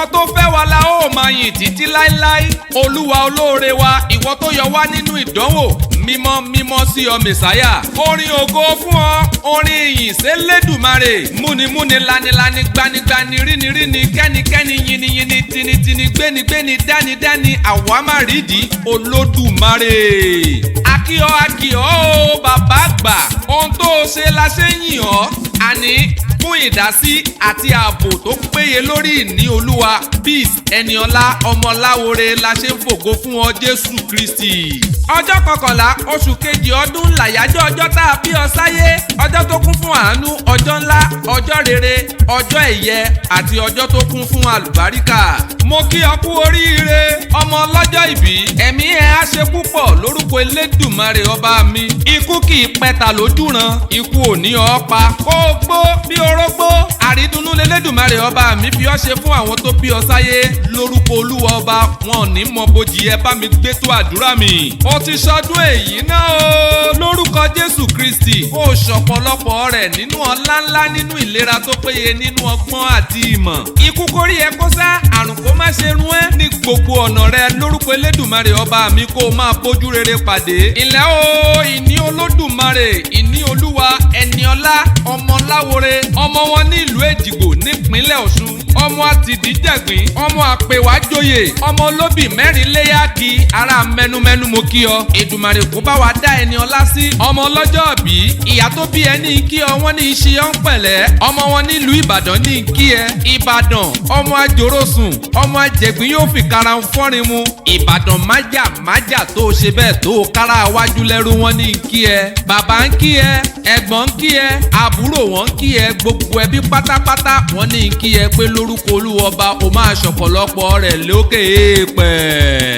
ìwọ tó fẹ́ wa la ó máa yìn títí láéláé. olúwa olóore wa, ìwọ tó yọ wá nínú ìdánwò, mímọ́ mímọ́ sí ọ mẹ̀sáyà. orin ògo fún ọ, orin ìyìn s'Elédùmarè. múnimúni lanilani gbanigbani ríniríni kẹ́nikẹ́ni yiniyini tinitini gbénigbéni dánidáni àwámárìdí Olódùmarè. akíọ́ o bàbá àgbà, ohun tó o ṣe la ṣe ń yìn ọ́. àní fún ìdásí àti ààbò tó péye lórí ìní olúwa Peace Ẹniọlá Ọmọláwore la ṣe ń fògo fún ọ Jésù Kristi. ọjọ́ 11 oṣù kejì ọdún làyájọ́ ọjọ́ tá a bí ọ sáyé. ọjọ́ tó kún fún àánú, ọjọ́ ńlá, ọjọ́ rere, ọjọ́ ẹ̀yẹ àti ọjọ́ tó kún fún àlùbáríkà. mo kí ọ kú oríire ọmọ ọlọ́jọ́ ìbí. ẹ̀mí ẹ̀ á ṣe púpọ̀ lórúkọ Elédùmarè ọba mi. ikú kì í pẹ̀ta lójúran, ikú ò ní ọ pa. kó o gbó bí orógbó. àrídùnnú l'Elédùmarè ọba mi fi ọ́ ṣe fún àwọn tó bí ọ sáyé. lórúkọ Olúwa ọba, wọn ò ní mọ bójì ẹ bá mi gbé tó àdúrà mi. ó ti ṣọdún èyí náà o lórúkọ Jésù Kristi. ó ṣọ̀pọ̀lọpọ̀ rẹ̀ nínú ọlá ńlá, nínú ìlera tó péye, nínú ọgbọ́n àti ìmọ̀. ikú kórí ẹ kó sá, àrùn kó má ṣe rún ẹ́ ní gbogbo ọ̀nà rẹ lórúkọ Elédùmarè ọba mi. kó o máa bójú rere pàdé. ilẹ̀ o ìní Olódùmarè, ìní Olúwa Ẹniọlá Ọmọláwore, ọmọ wọn ní ìlú Èjìgbò nípínlẹ̀ Ọ̀ṣun. ọmọ àtìdíjẹ̀gbín, ọmọ àpèwájòyè, ọmọ olóbì mẹ́rin léyà kí ara mẹnumẹnu mo kí ọ. Èdùmàrè kó bá wa dá Ẹniọlá sí. ọmọ ọlọ́jọ́ bí, ìyá tó bí ẹ ní kí ọ, wọ́n ní iṣẹ́ ọ ń pẹ̀lẹ́. ọmọ wọn nílùú Ìbàdàn ní kí ẹ. Ìbàdàn ọmọ àjòròsùn, ọmọ àjẹ̀gbín yóò fi kára ń fọ́rin mu. Ìbàdàn májà tó ṣe bẹ́ẹ̀ tó kára wájú lẹ́rú, wọn ní kí ẹ. bàbá ń kí ẹ, ẹ̀gbọ́n ń kí ẹ, àbúrò wọn ń kí ẹ, gbogbo ẹbí pátápátá wọ́n ní kí ẹ pé lórúkọ Olúwa ọba o máa ṣọ̀pọ̀lọpọ̀ rẹ̀ lókè èèpẹ̀.